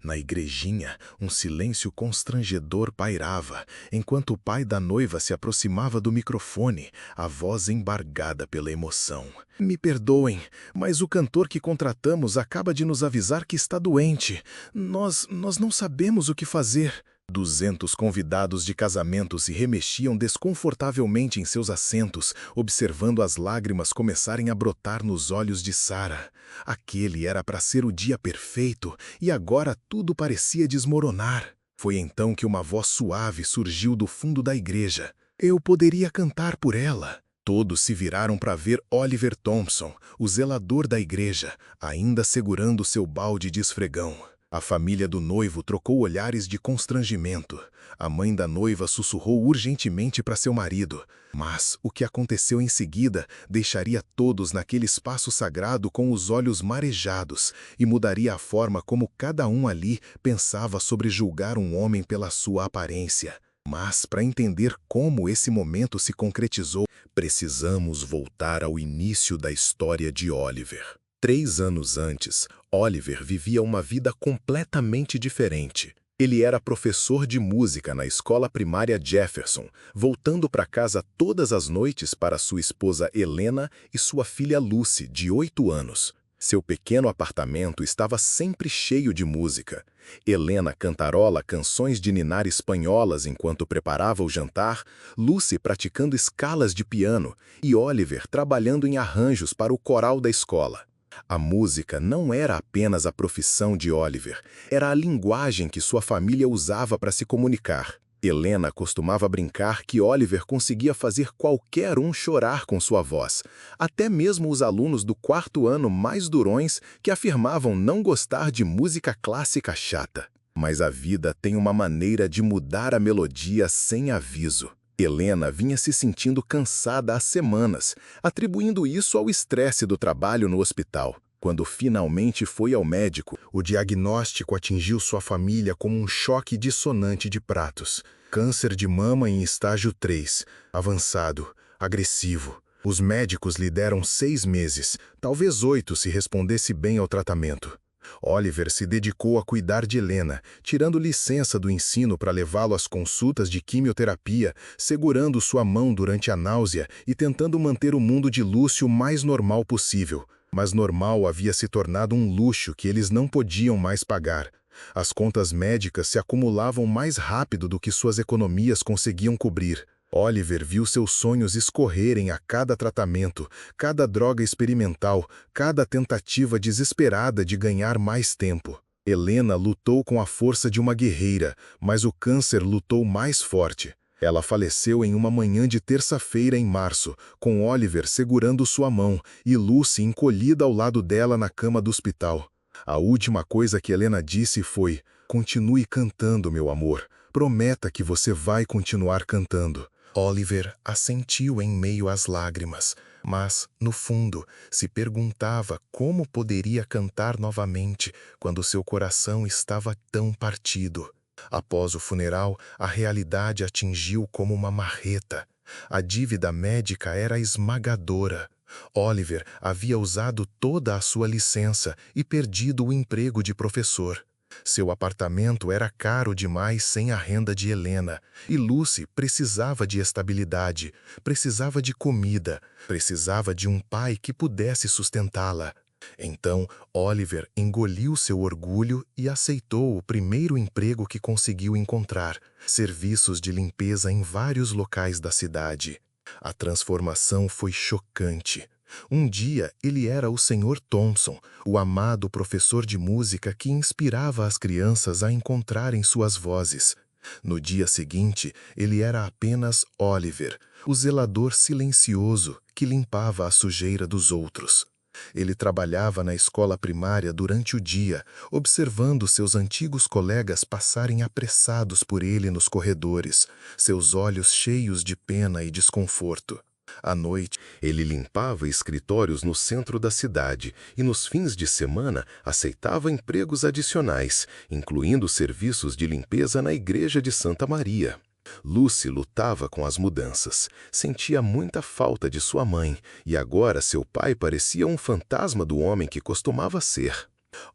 Na igrejinha, um silêncio constrangedor pairava, enquanto o pai da noiva se aproximava do microfone, a voz embargada pela emoção. Me perdoem, mas o cantor que contratamos acaba de nos avisar que está doente. Nós não sabemos o que fazer. 200 convidados de casamento se remexiam desconfortavelmente em seus assentos, observando as lágrimas começarem a brotar nos olhos de Sara. Aquele era para ser o dia perfeito, e agora tudo parecia desmoronar. Foi então que uma voz suave surgiu do fundo da igreja. Eu poderia cantar por ela. Todos se viraram para ver Oliver Thompson, o zelador da igreja, ainda segurando seu balde de esfregão. A família do noivo trocou olhares de constrangimento. A mãe da noiva sussurrou urgentemente para seu marido. Mas o que aconteceu em seguida deixaria todos naquele espaço sagrado com os olhos marejados e mudaria a forma como cada um ali pensava sobre julgar um homem pela sua aparência. Mas, para entender como esse momento se concretizou, precisamos voltar ao início da história de Oliver. 3 anos antes, Oliver vivia uma vida completamente diferente. Ele era professor de música na escola primária Jefferson, voltando para casa todas as noites para sua esposa Helena e sua filha Lucy, de 8 anos. Seu pequeno apartamento estava sempre cheio de música. Helena cantarola canções de ninar espanholas enquanto preparava o jantar, Lucy praticando escalas de piano e Oliver trabalhando em arranjos para o coral da escola. A música não era apenas a profissão de Oliver, era a linguagem que sua família usava para se comunicar. Helena costumava brincar que Oliver conseguia fazer qualquer um chorar com sua voz, até mesmo os alunos do 4º ano mais durões que afirmavam não gostar de música clássica chata. Mas a vida tem uma maneira de mudar a melodia sem aviso. Helena vinha se sentindo cansada há semanas, atribuindo isso ao estresse do trabalho no hospital. Quando finalmente foi ao médico, o diagnóstico atingiu sua família como um choque dissonante de pratos. Câncer de mama em estágio 3, avançado, agressivo. Os médicos lhe deram 6 meses, talvez 8 se respondesse bem ao tratamento. Oliver se dedicou a cuidar de Helena, tirando licença do ensino para levá-lo às consultas de quimioterapia, segurando sua mão durante a náusea e tentando manter o mundo de Lúcio o mais normal possível. Mas normal havia se tornado um luxo que eles não podiam mais pagar. As contas médicas se acumulavam mais rápido do que suas economias conseguiam cobrir. Oliver viu seus sonhos escorrerem a cada tratamento, cada droga experimental, cada tentativa desesperada de ganhar mais tempo. Helena lutou com a força de uma guerreira, mas o câncer lutou mais forte. Ela faleceu em uma manhã de terça-feira em março, com Oliver segurando sua mão e Lucy encolhida ao lado dela na cama do hospital. A última coisa que Helena disse foi: "Continue cantando, meu amor. Prometa que você vai continuar cantando." Oliver assentiu em meio às lágrimas, mas, no fundo, se perguntava como poderia cantar novamente quando seu coração estava tão partido. Após o funeral, a realidade atingiu como uma marreta. A dívida médica era esmagadora. Oliver havia usado toda a sua licença e perdido o emprego de professor. Seu apartamento era caro demais sem a renda de Helena, e Lucy precisava de estabilidade, precisava de comida, precisava de um pai que pudesse sustentá-la. Então, Oliver engoliu seu orgulho e aceitou o primeiro emprego que conseguiu encontrar, serviços de limpeza em vários locais da cidade. A transformação foi chocante. Um dia, ele era o Sr. Thompson, o amado professor de música que inspirava as crianças a encontrarem suas vozes. No dia seguinte, ele era apenas Oliver, o zelador silencioso que limpava a sujeira dos outros. Ele trabalhava na escola primária durante o dia, observando seus antigos colegas passarem apressados por ele nos corredores, seus olhos cheios de pena e desconforto. À noite, ele limpava escritórios no centro da cidade e, nos fins de semana, aceitava empregos adicionais, incluindo serviços de limpeza na igreja de Santa Maria. Lucy lutava com as mudanças, sentia muita falta de sua mãe, e agora seu pai parecia um fantasma do homem que costumava ser.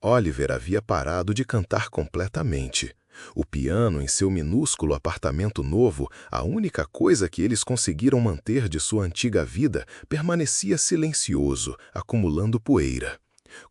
Oliver havia parado de cantar completamente. O piano em seu minúsculo apartamento novo, a única coisa que eles conseguiram manter de sua antiga vida, permanecia silencioso, acumulando poeira.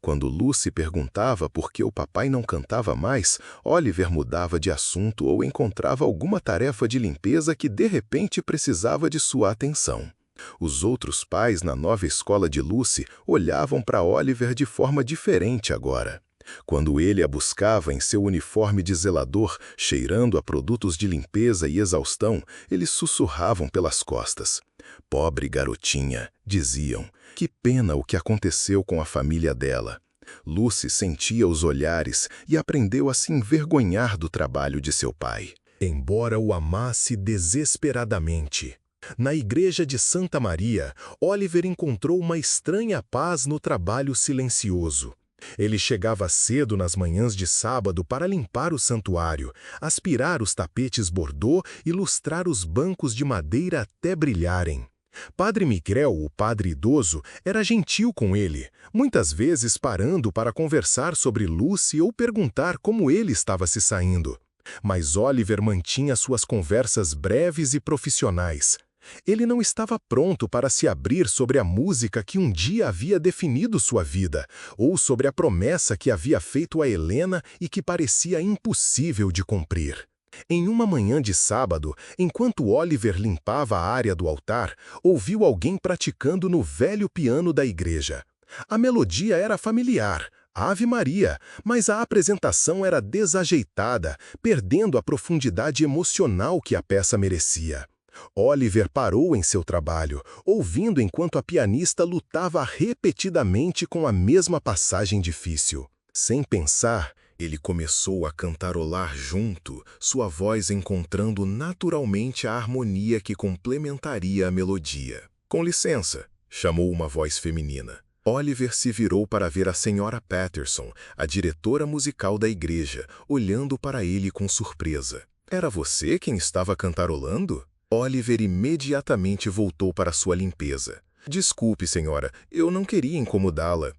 Quando Lucy perguntava por que o papai não cantava mais, Oliver mudava de assunto ou encontrava alguma tarefa de limpeza que de repente precisava de sua atenção. Os outros pais na nova escola de Lucy olhavam para Oliver de forma diferente agora. Quando ele a buscava em seu uniforme de zelador, cheirando a produtos de limpeza e exaustão, eles sussurravam pelas costas. Pobre garotinha, diziam. Que pena o que aconteceu com a família dela. Lucy sentia os olhares e aprendeu a se envergonhar do trabalho de seu pai. Embora o amasse desesperadamente. Na igreja de Santa Maria, Oliver encontrou uma estranha paz no trabalho silencioso. Ele chegava cedo nas manhãs de sábado para limpar o santuário, aspirar os tapetes bordô e lustrar os bancos de madeira até brilharem. Padre Miguel, o padre idoso, era gentil com ele, muitas vezes parando para conversar sobre Lucy ou perguntar como ele estava se saindo. Mas Oliver mantinha suas conversas breves e profissionais. Ele não estava pronto para se abrir sobre a música que um dia havia definido sua vida, ou sobre a promessa que havia feito a Helena e que parecia impossível de cumprir. Em uma manhã de sábado, enquanto Oliver limpava a área do altar, ouviu alguém praticando no velho piano da igreja. A melodia era familiar, Ave Maria, mas a apresentação era desajeitada, perdendo a profundidade emocional que a peça merecia. Oliver parou em seu trabalho, ouvindo enquanto a pianista lutava repetidamente com a mesma passagem difícil. Sem pensar, ele começou a cantarolar junto, sua voz encontrando naturalmente a harmonia que complementaria a melodia. Com licença, chamou uma voz feminina. Oliver se virou para ver a senhora Patterson, a diretora musical da igreja, olhando para ele com surpresa. Era você quem estava cantarolando? Oliver imediatamente voltou para sua limpeza. Desculpe, senhora, eu não queria incomodá-la.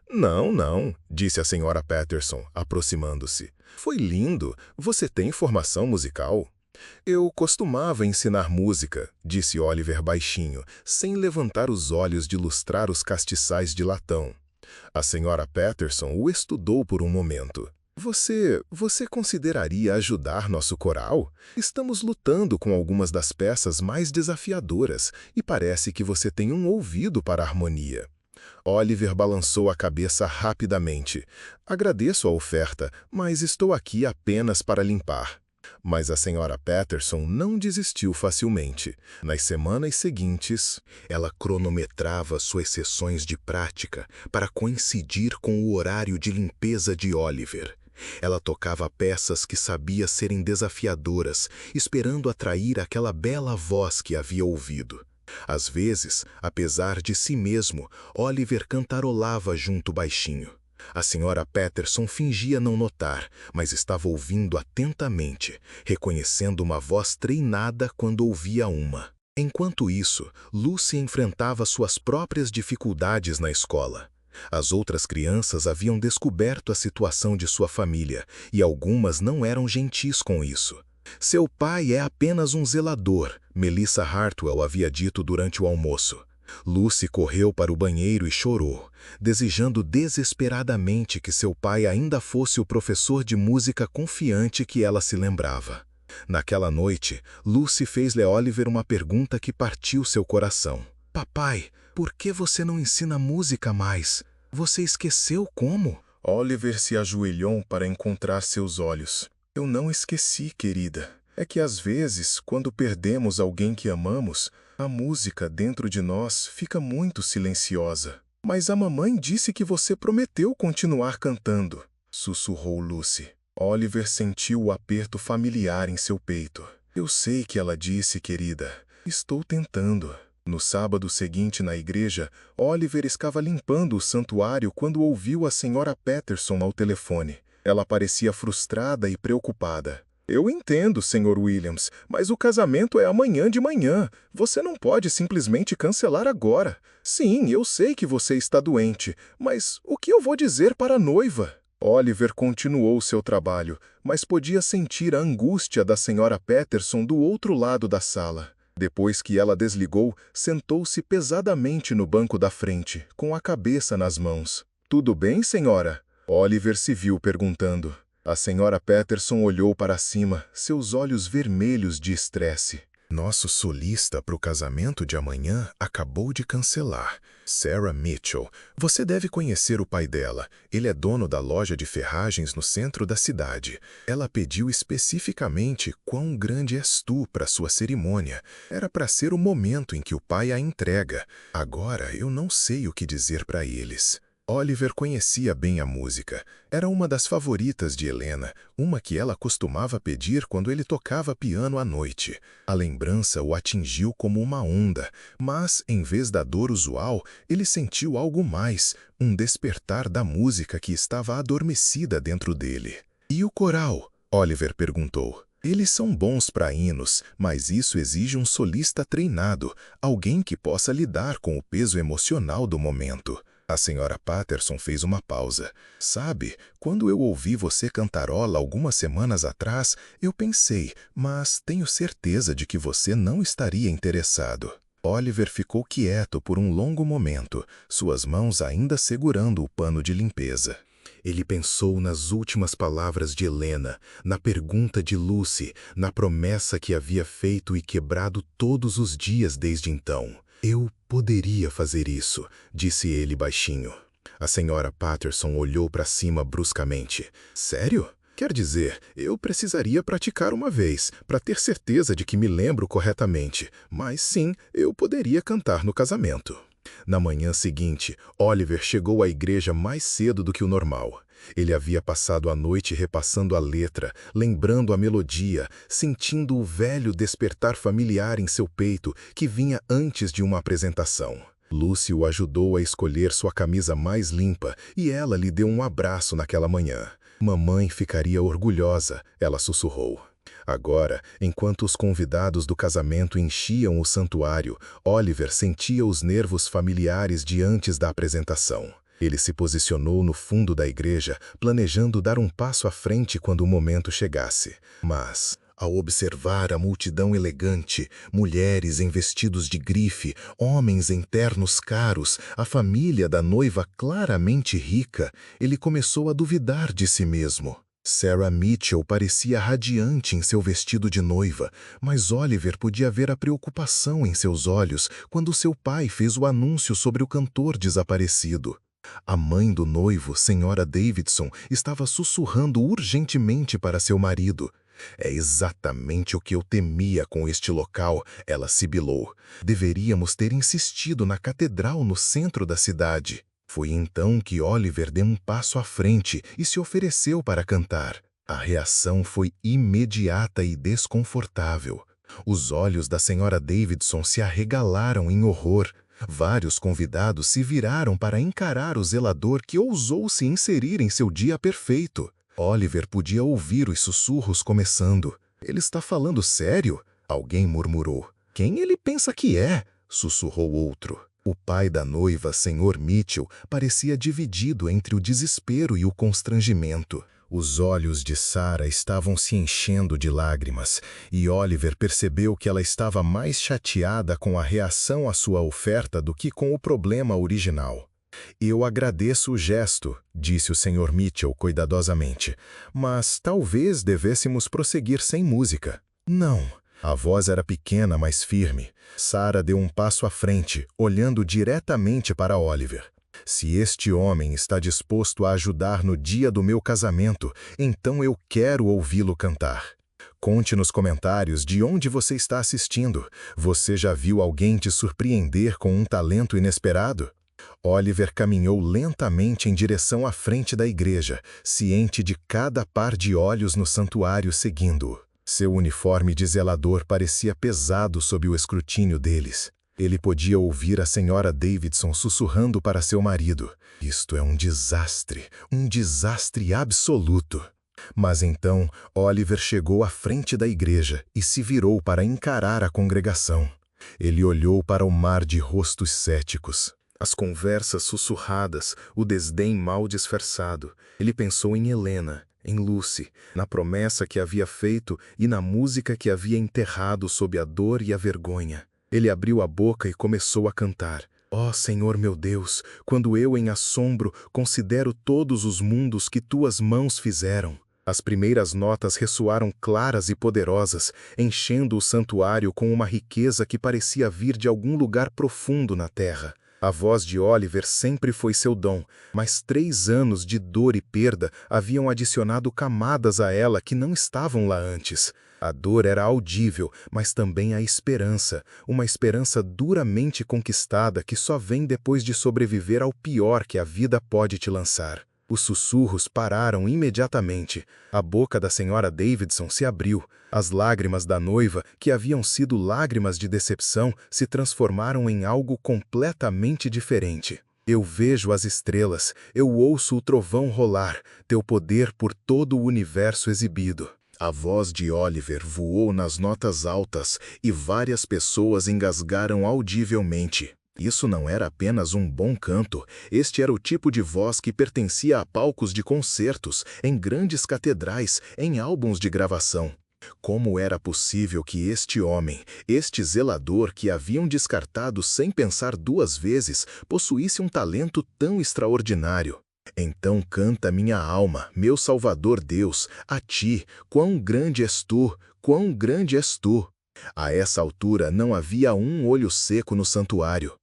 Não, não, disse a senhora Patterson, aproximando-se. Foi lindo. Você tem formação musical? Eu costumava ensinar música, disse Oliver baixinho, sem levantar os olhos de lustrar os castiçais de latão. A senhora Patterson o estudou por um momento. Você consideraria ajudar nosso coral? Estamos lutando com algumas das peças mais desafiadoras e parece que você tem um ouvido para a harmonia. Oliver balançou a cabeça rapidamente. Agradeço a oferta, mas estou aqui apenas para limpar. Mas a senhora Patterson não desistiu facilmente. Nas semanas seguintes, ela cronometrava suas sessões de prática para coincidir com o horário de limpeza de Oliver. Ela tocava peças que sabia serem desafiadoras, esperando atrair aquela bela voz que havia ouvido. Às vezes, apesar de si mesmo, Oliver cantarolava junto baixinho. A senhora Patterson fingia não notar, mas estava ouvindo atentamente, reconhecendo uma voz treinada quando ouvia uma. Enquanto isso, Lucy enfrentava suas próprias dificuldades na escola. As outras crianças haviam descoberto a situação de sua família, e algumas não eram gentis com isso. Seu pai é apenas um zelador, Melissa Hartwell havia dito durante o almoço. Lucy correu para o banheiro e chorou, desejando desesperadamente que seu pai ainda fosse o professor de música confiante que ela se lembrava. Naquela noite, Lucy fez-lhe a Oliver uma pergunta que partiu seu coração. Papai, por que você não ensina música mais? Você esqueceu como? Oliver se ajoelhou para encontrar seus olhos. Eu não esqueci, querida. É que às vezes, quando perdemos alguém que amamos, a música dentro de nós fica muito silenciosa. Mas a mamãe disse que você prometeu continuar cantando, sussurrou Lucy. Oliver sentiu o aperto familiar em seu peito. Eu sei que ela disse, querida. Estou tentando. No sábado seguinte na igreja, Oliver estava limpando o santuário quando ouviu a senhora Patterson ao telefone. Ela parecia frustrada e preocupada. Eu entendo, Sr. Williams, mas o casamento é amanhã de manhã. Você não pode simplesmente cancelar agora. Sim, eu sei que você está doente, mas o que eu vou dizer para a noiva? Oliver continuou seu trabalho, mas podia sentir a angústia da Sra. Patterson do outro lado da sala. Depois que ela desligou, sentou-se pesadamente no banco da frente, com a cabeça nas mãos. "Tudo bem, senhora?" Oliver se viu perguntando. A Sra. Patterson olhou para cima, seus olhos vermelhos de estresse. "Nosso solista para o casamento de amanhã acabou de cancelar. Sarah Mitchell. Você deve conhecer o pai dela. Ele é dono da loja de ferragens no centro da cidade. Ela pediu especificamente quão grande és tu para sua cerimônia. Era para ser o momento em que o pai a entrega. Agora eu não sei o que dizer para eles." Oliver conhecia bem a música. Era uma das favoritas de Helena, uma que ela costumava pedir quando ele tocava piano à noite. A lembrança o atingiu como uma onda, mas, em vez da dor usual, ele sentiu algo mais, um despertar da música que estava adormecida dentro dele. "E o coral?" Oliver perguntou. "Eles são bons para hinos, mas isso exige um solista treinado, alguém que possa lidar com o peso emocional do momento." A Sra. Patterson fez uma pausa. "Sabe, quando eu ouvi você cantarola algumas semanas atrás, eu pensei, mas tenho certeza de que você não estaria interessado." Oliver ficou quieto por um longo momento, suas mãos ainda segurando o pano de limpeza. Ele pensou nas últimas palavras de Helena, na pergunta de Lucy, na promessa que havia feito e quebrado todos os dias desde então. "Eu poderia fazer isso", disse ele baixinho. A Sra. Patterson olhou para cima bruscamente. "Sério? Quer dizer, eu precisaria praticar uma vez, para ter certeza de que me lembro corretamente. Mas sim, eu poderia cantar no casamento." Na manhã seguinte, Oliver chegou à igreja mais cedo do que o normal. Ele havia passado a noite repassando a letra, lembrando a melodia, sentindo o velho despertar familiar em seu peito que vinha antes de uma apresentação. Lucy o ajudou a escolher sua camisa mais limpa e ela lhe deu um abraço naquela manhã. "Mamãe ficaria orgulhosa", ela sussurrou. Agora, enquanto os convidados do casamento enchiam o santuário, Oliver sentia os nervos familiares de antes da apresentação. Ele se posicionou no fundo da igreja, planejando dar um passo à frente quando o momento chegasse. Mas, ao observar a multidão elegante, mulheres em vestidos de grife, homens em ternos caros, a família da noiva claramente rica, ele começou a duvidar de si mesmo. Sarah Mitchell parecia radiante em seu vestido de noiva, mas Oliver podia ver a preocupação em seus olhos quando seu pai fez o anúncio sobre o cantor desaparecido. A mãe do noivo, Sra. Davidson, estava sussurrando urgentemente para seu marido. "É exatamente o que eu temia com este local", ela sibilou. "Deveríamos ter insistido na catedral no centro da cidade." Foi então que Oliver deu um passo à frente e se ofereceu para cantar. A reação foi imediata e desconfortável. Os olhos da Sra. Davidson se arregalaram em horror. Vários convidados se viraram para encarar o zelador que ousou se inserir em seu dia perfeito. Oliver podia ouvir os sussurros começando. "Ele está falando sério?" alguém murmurou. "Quem ele pensa que é?" sussurrou outro. O pai da noiva, Sr. Mitchell, parecia dividido entre o desespero e o constrangimento. Os olhos de Sarah estavam se enchendo de lágrimas, e Oliver percebeu que ela estava mais chateada com a reação à sua oferta do que com o problema original. "Eu agradeço o gesto", disse o Sr. Mitchell cuidadosamente, "mas talvez devêssemos prosseguir sem música." "Não." A voz era pequena, mas firme. Sarah deu um passo à frente, olhando diretamente para Oliver. "Se este homem está disposto a ajudar no dia do meu casamento, então eu quero ouvi-lo cantar. Conte nos comentários de onde você está assistindo. Você já viu alguém te surpreender com um talento inesperado?" Oliver caminhou lentamente em direção à frente da igreja, ciente de cada par de olhos no santuário seguindo-o. Seu uniforme de zelador parecia pesado sob o escrutínio deles. Ele podia ouvir a Sra. Davidson sussurrando para seu marido: "Isto é um desastre absoluto." Mas então, Oliver chegou à frente da igreja e se virou para encarar a congregação. Ele olhou para o mar de rostos céticos. As conversas sussurradas, o desdém mal disfarçado. Ele pensou em Helena, em Lucy, na promessa que havia feito e na música que havia enterrado sob a dor e a vergonha. Ele abriu a boca e começou a cantar. Ó Senhor meu Deus, quando eu em assombro considero todos os mundos que tuas mãos fizeram. As primeiras notas ressoaram claras e poderosas, enchendo o santuário com uma riqueza que parecia vir de algum lugar profundo na terra. A voz de Oliver sempre foi seu dom, mas 3 anos de dor e perda haviam adicionado camadas a ela que não estavam lá antes. A dor era audível, mas também a esperança, uma esperança duramente conquistada que só vem depois de sobreviver ao pior que a vida pode te lançar. Os sussurros pararam imediatamente. A boca da senhora Davidson se abriu. As lágrimas da noiva, que haviam sido lágrimas de decepção, se transformaram em algo completamente diferente. Eu vejo as estrelas, eu ouço o trovão rolar, teu poder por todo o universo exibido. A voz de Oliver voou nas notas altas e várias pessoas engasgaram audivelmente. Isso não era apenas um bom canto, este era o tipo de voz que pertencia a palcos de concertos, em grandes catedrais, em álbuns de gravação. Como era possível que este homem, este zelador que haviam descartado sem pensar 2 vezes, possuísse um talento tão extraordinário? Então canta minha alma, meu Salvador Deus, a ti, quão grande és tu, quão grande és tu. A essa altura não havia um olho seco no santuário.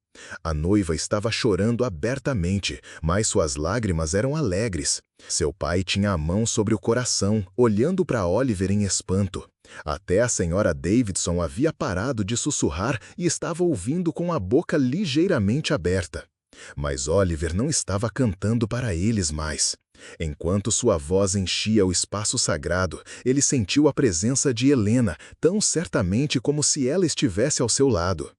A noiva estava chorando abertamente, mas suas lágrimas eram alegres. Seu pai tinha a mão sobre o coração, olhando para Oliver em espanto. Até a senhora Davidson havia parado de sussurrar e estava ouvindo com a boca ligeiramente aberta. Mas Oliver não estava cantando para eles mais. Enquanto sua voz enchia o espaço sagrado, ele sentiu a presença de Helena, tão certamente como se ela estivesse ao seu lado.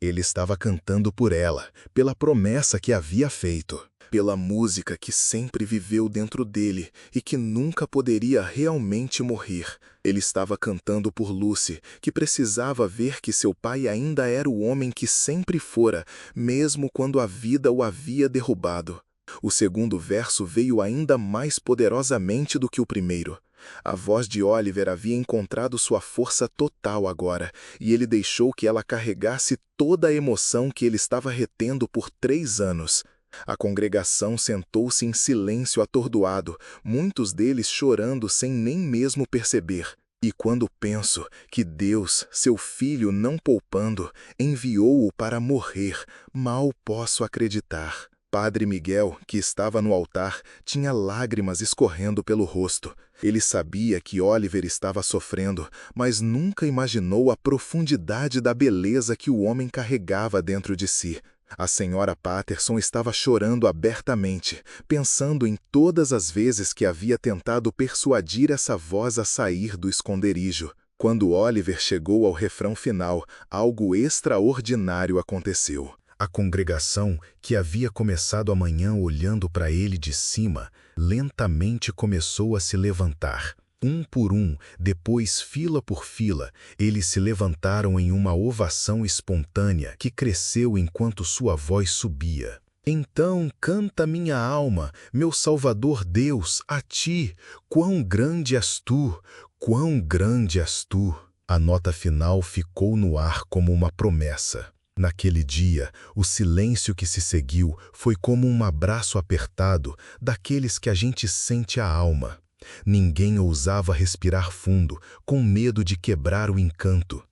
Ele estava cantando por ela, pela promessa que havia feito, pela música que sempre viveu dentro dele e que nunca poderia realmente morrer. Ele estava cantando por Lucy, que precisava ver que seu pai ainda era o homem que sempre fora, mesmo quando a vida o havia derrubado. O segundo verso veio ainda mais poderosamente do que o primeiro. A voz de Oliver havia encontrado sua força total agora, e ele deixou que ela carregasse toda a emoção que ele estava retendo por 3 anos. A congregação sentou-se em silêncio atordoado, muitos deles chorando sem nem mesmo perceber. E quando penso que Deus, seu filho não poupando, enviou-o para morrer, mal posso acreditar. Padre Miguel, que estava no altar, tinha lágrimas escorrendo pelo rosto. Ele sabia que Oliver estava sofrendo, mas nunca imaginou a profundidade da beleza que o homem carregava dentro de si. A senhora Patterson estava chorando abertamente, pensando em todas as vezes que havia tentado persuadir essa voz a sair do esconderijo. Quando Oliver chegou ao refrão final, algo extraordinário aconteceu. A congregação, que havia começado a manhã olhando para ele de cima, lentamente começou a se levantar. Um por um, depois fila por fila, eles se levantaram em uma ovação espontânea que cresceu enquanto sua voz subia. Então canta minha alma, meu Salvador Deus, a ti, quão grande és tu, quão grande és tu. A nota final ficou no ar como uma promessa. Naquele dia, o silêncio que se seguiu foi como um abraço apertado daqueles que a gente sente a alma. Ninguém ousava respirar fundo, com medo de quebrar o encanto.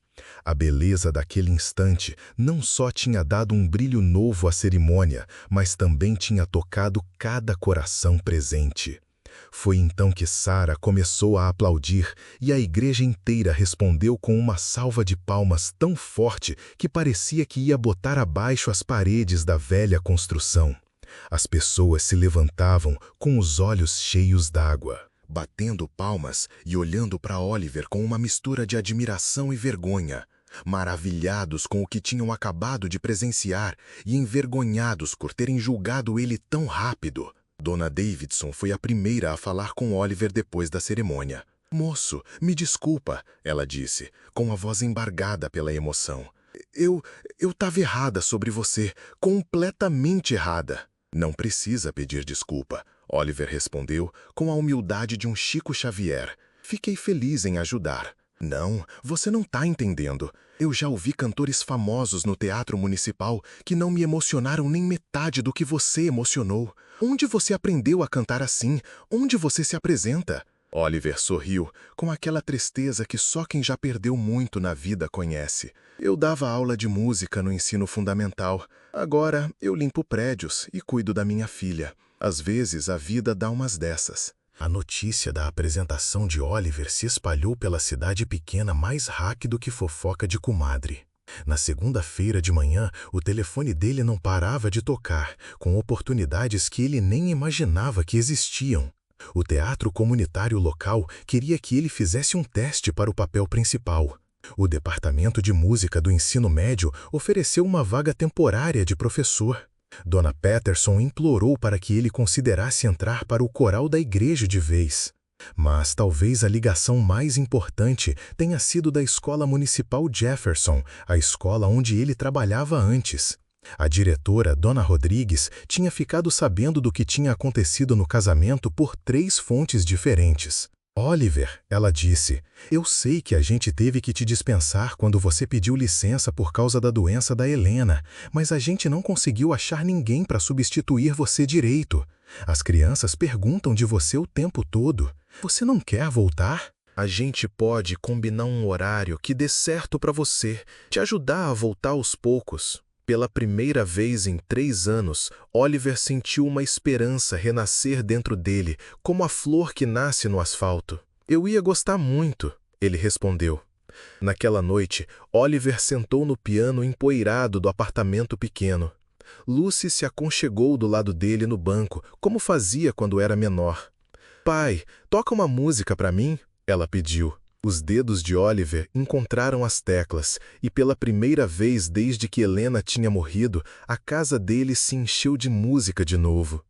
A beleza daquele instante não só tinha dado um brilho novo à cerimônia, mas também tinha tocado cada coração presente. Foi então que Sarah começou a aplaudir e a igreja inteira respondeu com uma salva de palmas tão forte que parecia que ia botar abaixo as paredes da velha construção. As pessoas se levantavam com os olhos cheios d'água, batendo palmas e olhando para Oliver com uma mistura de admiração e vergonha, maravilhados com o que tinham acabado de presenciar e envergonhados por terem julgado ele tão rápido. Dona Davidson foi a primeira a falar com Oliver depois da cerimônia. "Moço, me desculpa", ela disse, com a voz embargada pela emoção. Eu... eu estava errada sobre você, completamente errada. Não precisa pedir desculpa, Oliver respondeu com a humildade de um Chico Xavier. Fiquei feliz em ajudar. Não, você não está entendendo. Eu já ouvi cantores famosos no Teatro Municipal que não me emocionaram nem metade do que você emocionou. Onde você aprendeu a cantar assim? Onde você se apresenta? Oliver sorriu, com aquela tristeza que só quem já perdeu muito na vida conhece. Eu dava aula de música no ensino fundamental. Agora eu limpo prédios e cuido da minha filha. Às vezes a vida dá umas dessas. A notícia da apresentação de Oliver se espalhou pela cidade pequena mais rápido que fofoca de comadre. Na segunda-feira de manhã, o telefone dele não parava de tocar, com oportunidades que ele nem imaginava que existiam. O teatro comunitário local queria que ele fizesse um teste para o papel principal. O departamento de música do ensino médio ofereceu uma vaga temporária de professor. Dona Patterson implorou para que ele considerasse entrar para o coral da igreja de vez. Mas talvez a ligação mais importante tenha sido da Escola Municipal Jefferson, a escola onde ele trabalhava antes. A diretora, Dona Rodrigues, tinha ficado sabendo do que tinha acontecido no casamento por 3 fontes diferentes. Oliver, ela disse, eu sei que a gente teve que te dispensar quando você pediu licença por causa da doença da Helena, mas a gente não conseguiu achar ninguém para substituir você direito. As crianças perguntam de você o tempo todo. Você não quer voltar? A gente pode combinar um horário que dê certo para você, te ajudar a voltar aos poucos. Pela primeira vez em 3 anos, Oliver sentiu uma esperança renascer dentro dele, como a flor que nasce no asfalto. Eu ia gostar muito, ele respondeu. Naquela noite, Oliver sentou no piano empoeirado do apartamento pequeno. Lucy se aconchegou do lado dele no banco, como fazia quando era menor. Pai, toca uma música para mim, ela pediu. Os dedos de Oliver encontraram as teclas, e pela primeira vez desde que Helena tinha morrido, a casa dele se encheu de música de novo.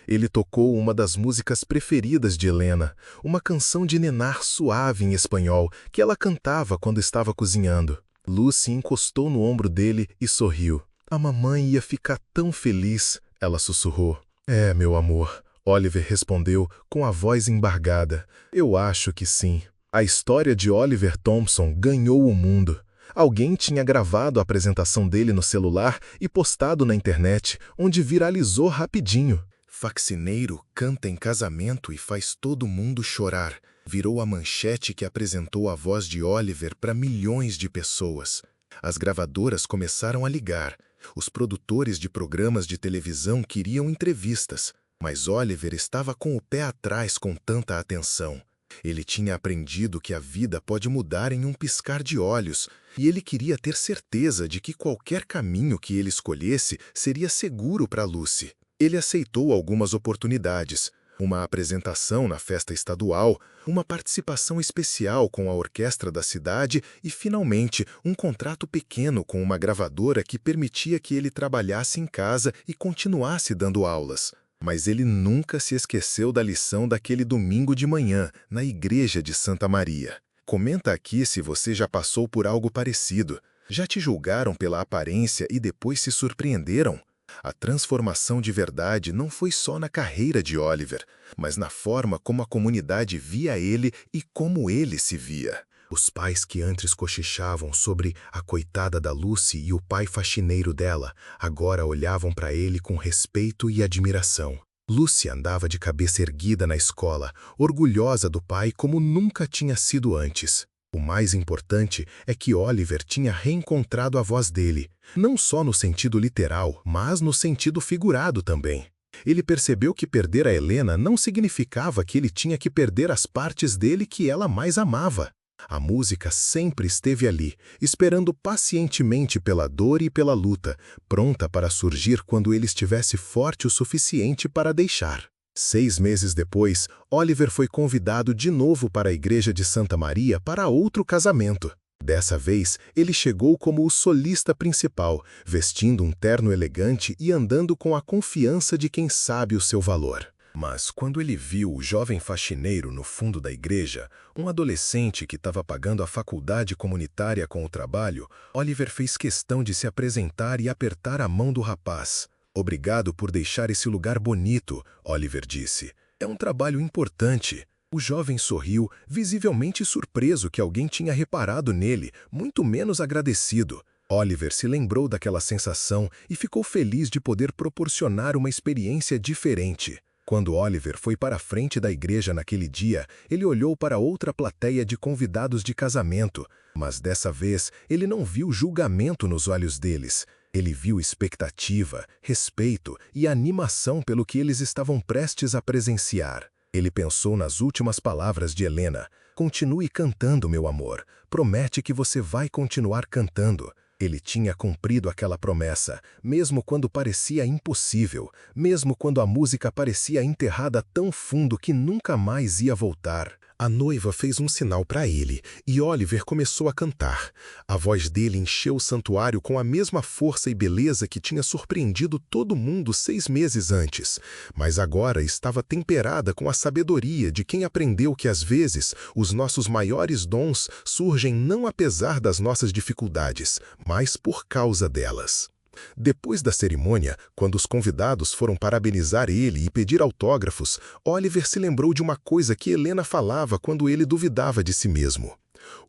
Ele tocou uma das músicas preferidas de Helena, uma canção de ninar suave em espanhol, que ela cantava quando estava cozinhando. Lucy encostou no ombro dele e sorriu. A mamãe ia ficar tão feliz, ela sussurrou. É, meu amor, Oliver respondeu com a voz embargada. Eu acho que sim. A história de Oliver Thompson ganhou o mundo. Alguém tinha gravado a apresentação dele no celular e postado na internet, onde viralizou rapidinho. Faxineiro canta em casamento e faz todo mundo chorar. Virou a manchete que apresentou a voz de Oliver para milhões de pessoas. As gravadoras começaram a ligar. Os produtores de programas de televisão queriam entrevistas, mas Oliver estava com o pé atrás com tanta atenção. Ele tinha aprendido que a vida pode mudar em um piscar de olhos, e ele queria ter certeza de que qualquer caminho que ele escolhesse seria seguro para Lucy. Ele aceitou algumas oportunidades, uma apresentação na festa estadual, uma participação especial com a orquestra da cidade e, finalmente, um contrato pequeno com uma gravadora que permitia que ele trabalhasse em casa e continuasse dando aulas. Mas ele nunca se esqueceu da lição daquele domingo de manhã, na igreja de Santa Maria. Comenta aqui se você já passou por algo parecido. Já te julgaram pela aparência e depois se surpreenderam? A transformação de verdade não foi só na carreira de Oliver, mas na forma como a comunidade via ele e como ele se via. Os pais que antes cochichavam sobre a coitada da Lucy e o pai faxineiro dela, agora olhavam para ele com respeito e admiração. Lucy andava de cabeça erguida na escola, orgulhosa do pai como nunca tinha sido antes. O mais importante é que Oliver tinha reencontrado a voz dele, não só no sentido literal, mas no sentido figurado também. Ele percebeu que perder a Helena não significava que ele tinha que perder as partes dele que ela mais amava. A música sempre esteve ali, esperando pacientemente pela dor e pela luta, pronta para surgir quando ele estivesse forte o suficiente para deixar. 6 meses depois, Oliver foi convidado de novo para a igreja de Santa Maria para outro casamento. Dessa vez, ele chegou como o solista principal, vestindo um terno elegante e andando com a confiança de quem sabe o seu valor. Mas quando ele viu o jovem faxineiro no fundo da igreja, um adolescente que estava pagando a faculdade comunitária com o trabalho, Oliver fez questão de se apresentar e apertar a mão do rapaz. "Obrigado por deixar esse lugar bonito", Oliver disse. "É um trabalho importante." O jovem sorriu, visivelmente surpreso que alguém tinha reparado nele, muito menos agradecido. Oliver se lembrou daquela sensação e ficou feliz de poder proporcionar uma experiência diferente. Quando Oliver foi para a frente da igreja naquele dia, ele olhou para outra plateia de convidados de casamento, mas dessa vez ele não viu julgamento nos olhos deles. Ele viu expectativa, respeito e animação pelo que eles estavam prestes a presenciar. Ele pensou nas últimas palavras de Helena: "Continue cantando, meu amor. Promete que você vai continuar cantando." Ele tinha cumprido aquela promessa, mesmo quando parecia impossível, mesmo quando a música parecia enterrada tão fundo que nunca mais ia voltar. A noiva fez um sinal para ele, e Oliver começou a cantar. A voz dele encheu o santuário com a mesma força e beleza que tinha surpreendido todo mundo 6 meses antes, mas agora estava temperada com a sabedoria de quem aprendeu que às vezes os nossos maiores dons surgem não apesar das nossas dificuldades, mas por causa delas. Depois da cerimônia, quando os convidados foram parabenizar ele e pedir autógrafos, Oliver se lembrou de uma coisa que Helena falava quando ele duvidava de si mesmo.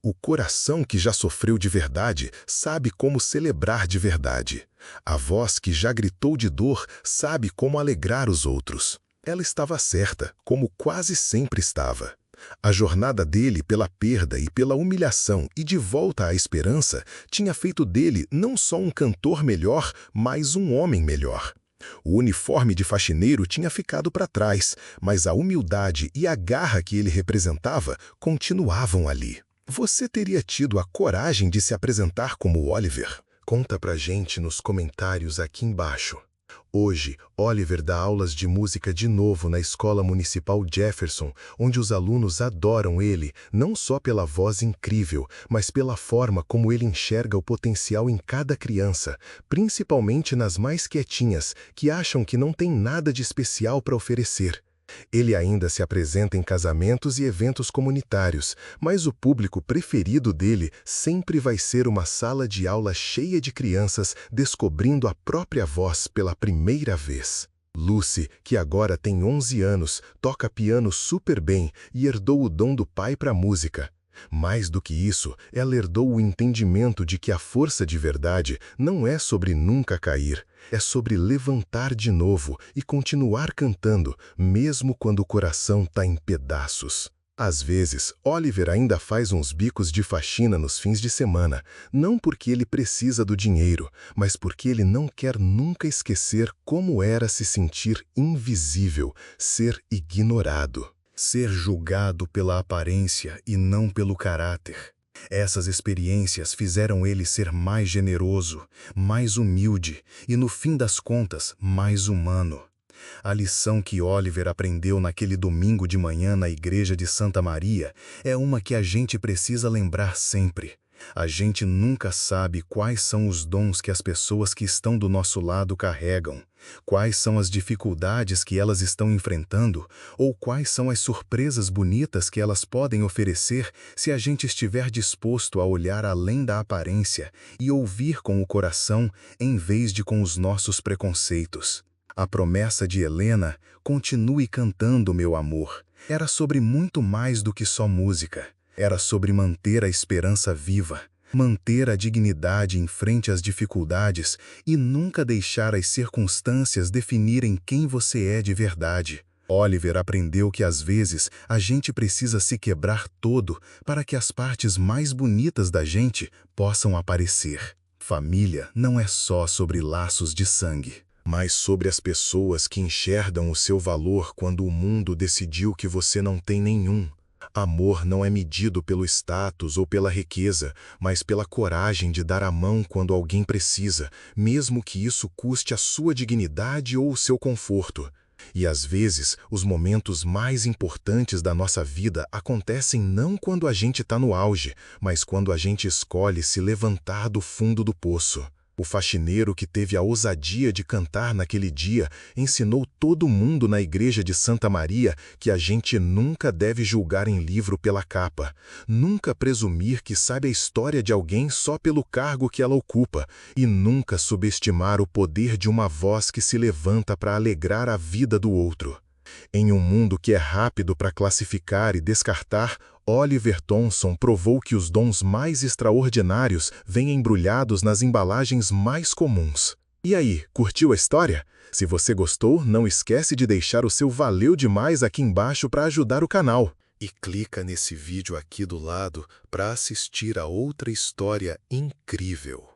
O coração que já sofreu de verdade sabe como celebrar de verdade. A voz que já gritou de dor sabe como alegrar os outros. Ela estava certa, como quase sempre estava. A jornada dele pela perda e pela humilhação e de volta à esperança tinha feito dele não só um cantor melhor, mas um homem melhor. O uniforme de faxineiro tinha ficado para trás, mas a humildade e a garra que ele representava continuavam ali. Você teria tido a coragem de se apresentar como Oliver? Conta pra gente nos comentários aqui embaixo. Hoje, Oliver dá aulas de música de novo na Escola Municipal Jefferson, onde os alunos adoram ele, não só pela voz incrível, mas pela forma como ele enxerga o potencial em cada criança, principalmente nas mais quietinhas, que acham que não tem nada de especial para oferecer. Ele ainda se apresenta em casamentos e eventos comunitários, mas o público preferido dele sempre vai ser uma sala de aula cheia de crianças descobrindo a própria voz pela primeira vez. Lucy, que agora tem 11 anos, toca piano super bem e herdou o dom do pai para a música. Mais do que isso, ela herdou o entendimento de que a força de verdade não é sobre nunca cair, é sobre levantar de novo e continuar cantando, mesmo quando o coração está em pedaços. Às vezes, Oliver ainda faz uns bicos de faxina nos fins de semana, não porque ele precisa do dinheiro, mas porque ele não quer nunca esquecer como era se sentir invisível, ser ignorado. Ser julgado pela aparência e não pelo caráter. Essas experiências fizeram ele ser mais generoso, mais humilde e, no fim das contas, mais humano. A lição que Oliver aprendeu naquele domingo de manhã na igreja de Santa Maria é uma que a gente precisa lembrar sempre. A gente nunca sabe quais são os dons que as pessoas que estão do nosso lado carregam, quais são as dificuldades que elas estão enfrentando ou quais são as surpresas bonitas que elas podem oferecer se a gente estiver disposto a olhar além da aparência e ouvir com o coração em vez de com os nossos preconceitos. A promessa de Helena, "Continue cantando, meu amor", era sobre muito mais do que só música. Era sobre manter a esperança viva, manter a dignidade em frente às dificuldades e nunca deixar as circunstâncias definirem quem você é de verdade. Oliver aprendeu que às vezes a gente precisa se quebrar todo para que as partes mais bonitas da gente possam aparecer. Família não é só sobre laços de sangue, mas sobre as pessoas que enxergam o seu valor quando o mundo decidiu que você não tem nenhum. Amor não é medido pelo status ou pela riqueza, mas pela coragem de dar a mão quando alguém precisa, mesmo que isso custe a sua dignidade ou o seu conforto. E às vezes, os momentos mais importantes da nossa vida acontecem não quando a gente está no auge, mas quando a gente escolhe se levantar do fundo do poço. O faxineiro que teve a ousadia de cantar naquele dia ensinou todo mundo na igreja de Santa Maria que a gente nunca deve julgar em livro pela capa, nunca presumir que sabe a história de alguém só pelo cargo que ela ocupa e nunca subestimar o poder de uma voz que se levanta para alegrar a vida do outro. Em um mundo que é rápido para classificar e descartar, Oliver Thomson provou que os dons mais extraordinários vêm embrulhados nas embalagens mais comuns. E aí, curtiu a história? Se você gostou, não esquece de deixar o seu valeu demais aqui embaixo para ajudar o canal. E clica nesse vídeo aqui do lado para assistir a outra história incrível.